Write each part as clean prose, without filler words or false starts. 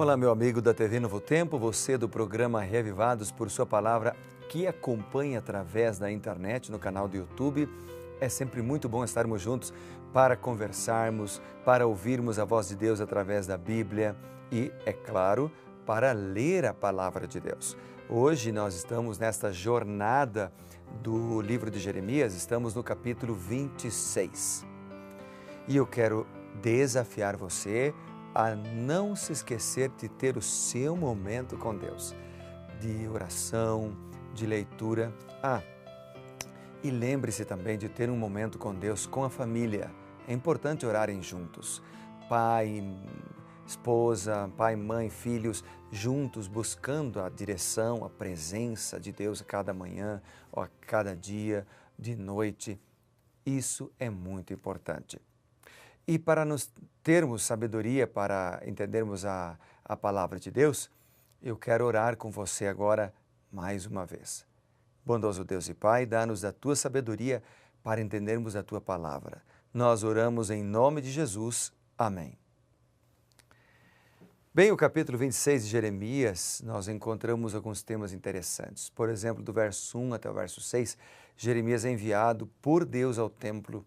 Olá, meu amigo da TV Novo Tempo, você do programa Reavivados por Sua Palavra, que acompanha através da internet, no canal do YouTube. É sempre muito bom estarmos juntos para conversarmos, para ouvirmos a voz de Deus através da Bíblia e, é claro, para ler a Palavra de Deus. Hoje nós estamos nesta jornada do livro de Jeremias, estamos no capítulo 26. E eu quero desafiar você a não se esquecer de ter o seu momento com Deus, de oração, de leitura. E lembre-se também de ter um momento com Deus, com a família. É importante orarem juntos. Pai, esposa, pai, mãe, filhos, juntos buscando a direção, a presença de Deus a cada manhã, ou a cada dia, de noite. Isso é muito importante. E para nos termos sabedoria, para entendermos a palavra de Deus, eu quero orar com você agora mais uma vez. Bondoso Deus e Pai, dá-nos a Tua sabedoria para entendermos a Tua palavra. Nós oramos em nome de Jesus. Amém. Bem, o capítulo 26 de Jeremias, nós encontramos alguns temas interessantes. Por exemplo, do verso 1 até o verso 6, Jeremias é enviado por Deus ao templo,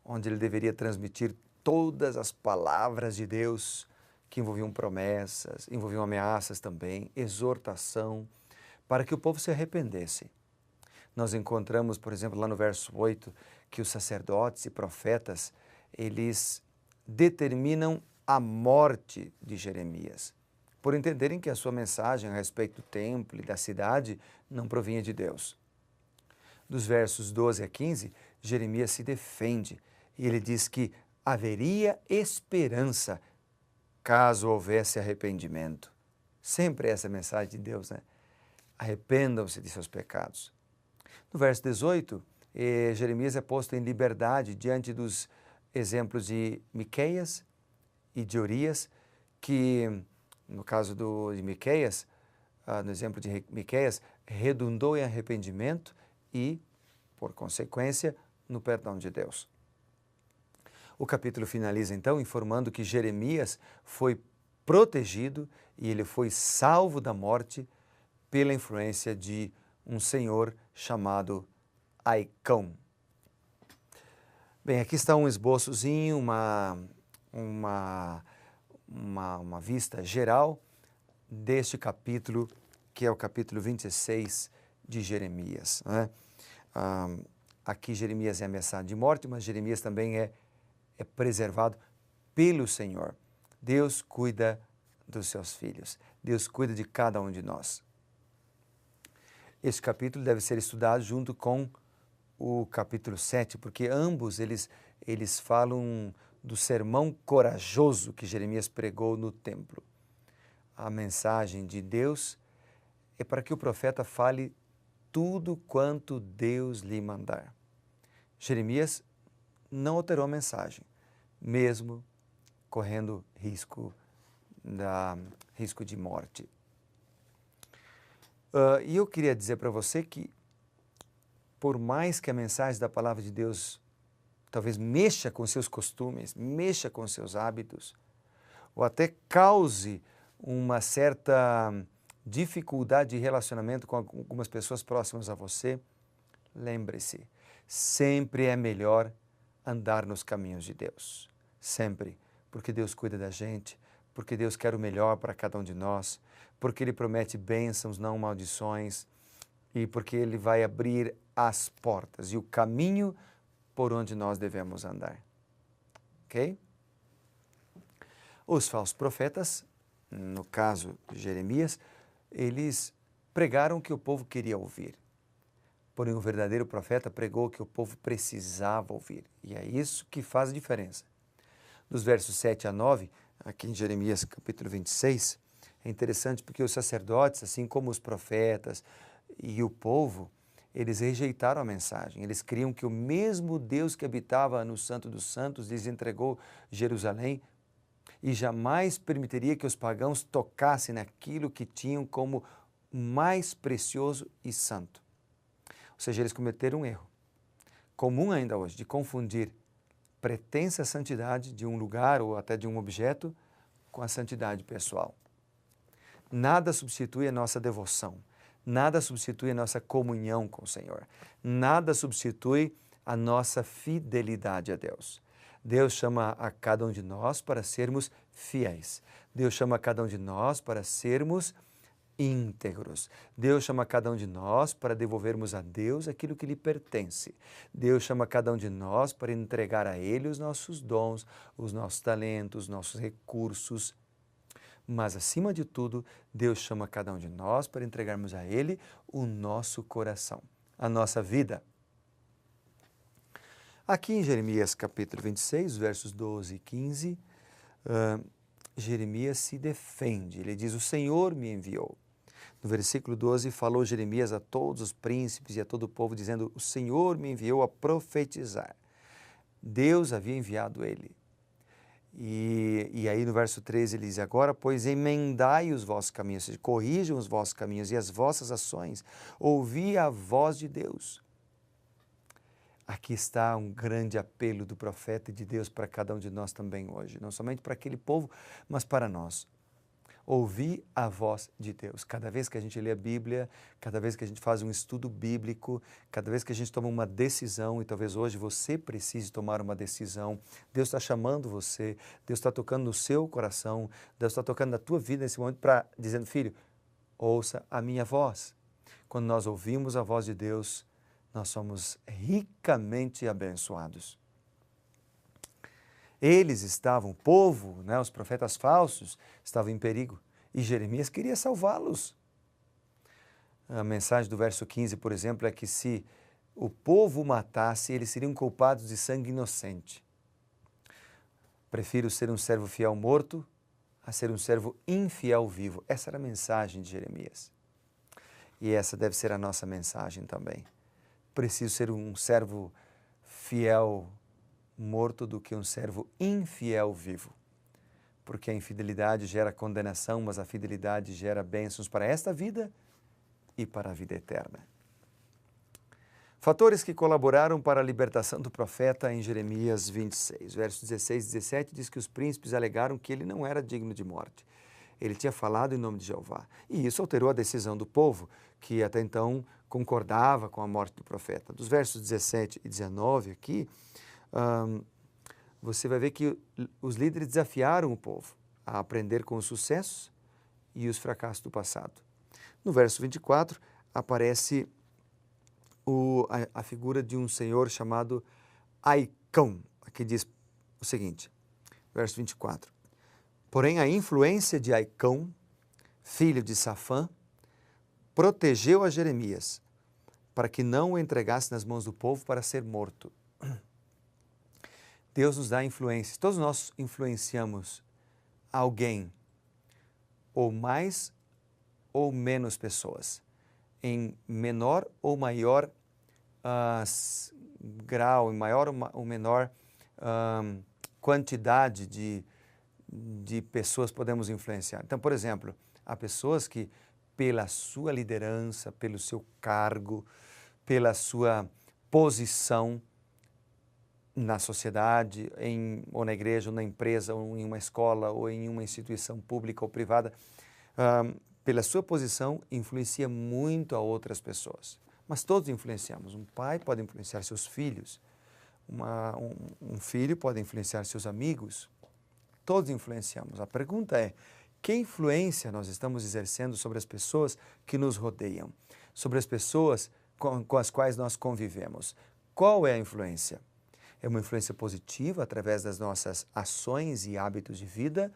onde ele deveria transmitir todas as palavras de Deus que envolviam promessas, envolviam ameaças também, exortação, para que o povo se arrependesse. Nós encontramos, por exemplo, lá no verso 8, que os sacerdotes e profetas, eles determinam a morte de Jeremias, por entenderem que a sua mensagem a respeito do templo e da cidade não provinha de Deus. Dos versos 12 a 15, Jeremias se defende e ele diz que haveria esperança caso houvesse arrependimento. Sempre essa é a mensagem de Deus, né? Arrependam-se de seus pecados. No verso 18, Jeremias é posto em liberdade diante dos exemplos de Miqueias e de Urias, que, no caso de Miqueias, no exemplo de Miqueias, redundou em arrependimento e, por consequência, no perdão de Deus. O capítulo finaliza, então, informando que Jeremias foi protegido e ele foi salvo da morte pela influência de um senhor chamado Aicão. Bem, aqui está um esboçozinho, uma vista geral deste capítulo, que é o capítulo 26 de Jeremias, né? Aqui Jeremias é ameaçado de morte, mas Jeremias também é preservado pelo Senhor. Deus cuida dos seus filhos. Deus cuida de cada um de nós. Este capítulo deve ser estudado junto com o capítulo 7, porque ambos eles falam do sermão corajoso que Jeremias pregou no templo. A mensagem de Deus é para que o profeta fale tudo quanto Deus lhe mandar. Jeremias não alterou a mensagem, mesmo correndo risco de morte. E eu queria dizer para você que, por mais que a mensagem da palavra de Deus talvez mexa com seus costumes, mexa com seus hábitos, ou até cause uma certa dificuldade de relacionamento com algumas pessoas próximas a você, lembre-se, sempre é melhor andar nos caminhos de Deus. Sempre. Porque Deus cuida da gente, porque Deus quer o melhor para cada um de nós, porque Ele promete bênçãos, não maldições, e porque Ele vai abrir as portas e o caminho por onde nós devemos andar. Ok? Os falsos profetas, no caso de Jeremias, eles pregaram o que o povo queria ouvir. Porém, o verdadeiro profeta pregou o que o povo precisava ouvir. E é isso que faz a diferença. Dos versos 7 a 9, aqui em Jeremias capítulo 26, é interessante porque os sacerdotes, assim como os profetas e o povo, eles rejeitaram a mensagem. Eles criam que o mesmo Deus que habitava no Santo dos Santos lhes entregou Jerusalém e jamais permitiria que os pagãos tocassem naquilo que tinham como mais precioso e santo. Ou seja, eles cometeram um erro, comum ainda hoje, de confundir pretensa santidade de um lugar ou até de um objeto com a santidade pessoal. Nada substitui a nossa devoção, nada substitui a nossa comunhão com o Senhor, nada substitui a nossa fidelidade a Deus. Deus chama a cada um de nós para sermos fiéis. Deus chama a cada um de nós para sermos íntegros. Deus chama cada um de nós para devolvermos a Deus aquilo que lhe pertence. Deus chama cada um de nós para entregar a Ele os nossos dons, os nossos talentos, os nossos recursos. Mas, acima de tudo, Deus chama cada um de nós para entregarmos a Ele o nosso coração, a nossa vida. Aqui em Jeremias capítulo 26, versos 12 e 15, Jeremias se defende. Ele diz: o Senhor me enviou. No versículo 12, falou Jeremias a todos os príncipes e a todo o povo, dizendo: o Senhor me enviou a profetizar. Deus havia enviado ele. E aí no verso 13 ele diz: agora, pois, emendai os vossos caminhos, ou seja, corrijam os vossos caminhos e as vossas ações, ouvi a voz de Deus. Aqui está um grande apelo do profeta e de Deus para cada um de nós também hoje, não somente para aquele povo, mas para nós. Ouvir a voz de Deus. Cada vez que a gente lê a Bíblia, cada vez que a gente faz um estudo bíblico, cada vez que a gente toma uma decisão, e talvez hoje você precise tomar uma decisão, Deus está chamando você, Deus está tocando no seu coração, Deus está tocando na tua vida nesse momento, dizendo: filho, ouça a minha voz. Quando nós ouvimos a voz de Deus, nós somos ricamente abençoados. Eles estavam, o povo, os profetas falsos, estavam em perigo e Jeremias queria salvá-los. A mensagem do verso 15, por exemplo, é que se o povo matasse, eles seriam culpados de sangue inocente. Prefiro ser um servo fiel morto a ser um servo infiel vivo. Essa era a mensagem de Jeremias. E essa deve ser a nossa mensagem também. Preciso ser um servo fiel morto do que um servo infiel vivo. Porque a infidelidade gera condenação, mas a fidelidade gera bênçãos para esta vida e para a vida eterna. Fatores que colaboraram para a libertação do profeta em Jeremias 26. Versos 16 e 17 diz que os príncipes alegaram que ele não era digno de morte. Ele tinha falado em nome de Jeová. E isso alterou a decisão do povo, que até então concordava com a morte do profeta. Dos versos 17 e 19 aqui, você vai ver que os líderes desafiaram o povo a aprender com os sucessos e os fracassos do passado. No verso 24, aparece a figura de um senhor chamado Aicão. Aqui diz o seguinte, verso 24. Porém, a influência de Aicão, filho de Safã, protegeu a Jeremias para que não o entregasse nas mãos do povo para ser morto. Deus nos dá influências. Todos nós influenciamos alguém, ou mais ou menos pessoas, em menor ou maior grau, em maior ou menor quantidade de pessoas podemos influenciar. Então, por exemplo, há pessoas que, pela sua liderança, pelo seu cargo, pela sua posição na sociedade, ou na igreja, ou na empresa, ou em uma escola, ou em uma instituição pública ou privada, pela sua posição, influencia muito a outras pessoas. Mas todos influenciamos. Um pai pode influenciar seus filhos, um filho pode influenciar seus amigos. Todos influenciamos. A pergunta é: que influência nós estamos exercendo sobre as pessoas que nos rodeiam, sobre as pessoas com as quais nós convivemos? Qual é a influência? É uma influência positiva através das nossas ações e hábitos de vida?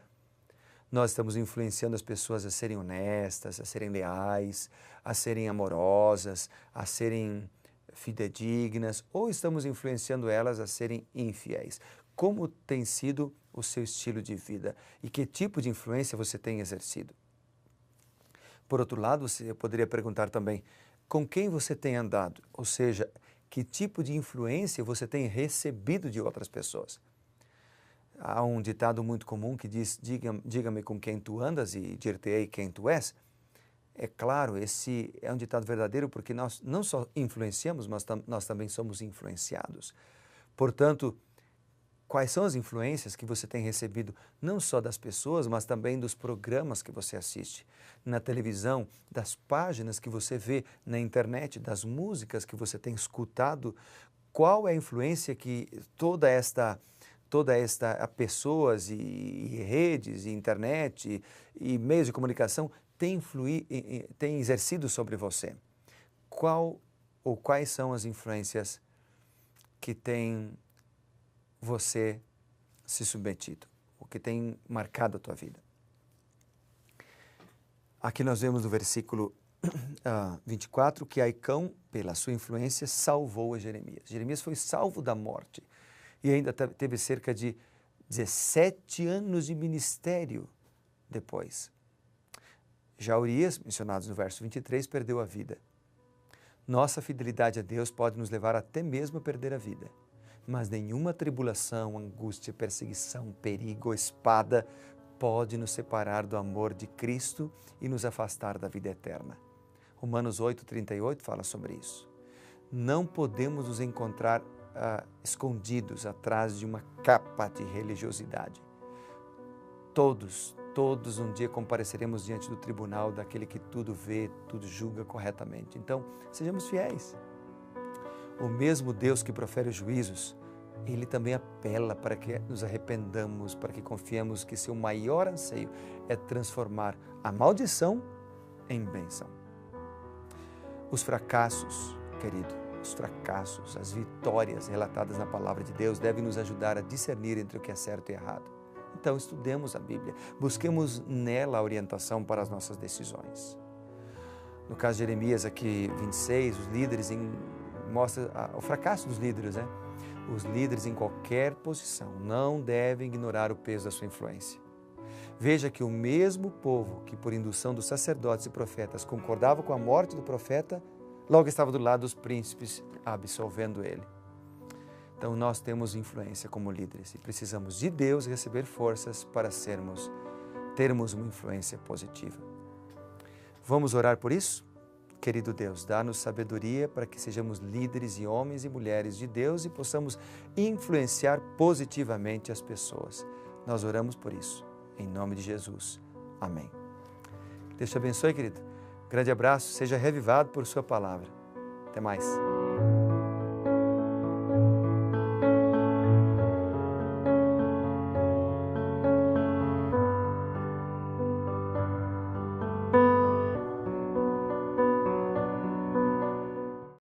Nós estamos influenciando as pessoas a serem honestas, a serem leais, a serem amorosas, a serem fidedignas, ou estamos influenciando elas a serem infiéis? Como tem sido o seu estilo de vida e que tipo de influência você tem exercido? Por outro lado, você poderia perguntar também, com quem você tem andado? Ou seja, que tipo de influência você tem recebido de outras pessoas? Há um ditado muito comum que diz: diga-me com quem tu andas e dir-te-ei quem tu és. É claro, esse é um ditado verdadeiro porque nós não só influenciamos, mas nós também somos influenciados. Portanto, Quais são as influências que você tem recebido, não só das pessoas, mas também dos programas que você assiste, na televisão, das páginas que você vê na internet, das músicas que você tem escutado? Qual é a influência que toda esta pessoas e redes, e internet e meios de comunicação tem exercido sobre você? Qual ou quais são as influências que têm você se submetido, o que tem marcado a tua vida? Aqui nós vemos no versículo 24 que Aicão, pela sua influência, salvou a Jeremias. Jeremias foi salvo da morte e ainda teve cerca de 17 anos de ministério depois. Já Urias, mencionados no verso 23, perdeu a vida. Nossa fidelidade a Deus pode nos levar até mesmo a perder a vida. Mas nenhuma tribulação, angústia, perseguição, perigo ou espada pode nos separar do amor de Cristo e nos afastar da vida eterna. Romanos 8,38 fala sobre isso. Não podemos nos encontrar escondidos atrás de uma capa de religiosidade. Todos um dia compareceremos diante do tribunal daquele que tudo vê, tudo julga corretamente. Então, sejamos fiéis. O mesmo Deus que profere os juízos, Ele também apela para que nos arrependamos, para que confiemos que seu maior anseio é transformar a maldição em bênção. Os fracassos, querido, os fracassos, as vitórias relatadas na palavra de Deus devem nos ajudar a discernir entre o que é certo e errado. Então, estudemos a Bíblia, busquemos nela a orientação para as nossas decisões. No caso de Jeremias, aqui 26, os líderes mostra o fracasso dos líderes, né? Os líderes em qualquer posição não devem ignorar o peso da sua influência. Veja que o mesmo povo que, por indução dos sacerdotes e profetas, concordava com a morte do profeta, logo estava do lado dos príncipes, absolvendo ele. Então, nós temos influência como líderes e precisamos de Deus receber forças para termos uma influência positiva. Vamos orar por isso? Querido Deus, dá-nos sabedoria para que sejamos líderes e homens e mulheres de Deus e possamos influenciar positivamente as pessoas. Nós oramos por isso, em nome de Jesus. Amém. Deus te abençoe, querido. Grande abraço, seja revivado por sua palavra. Até mais.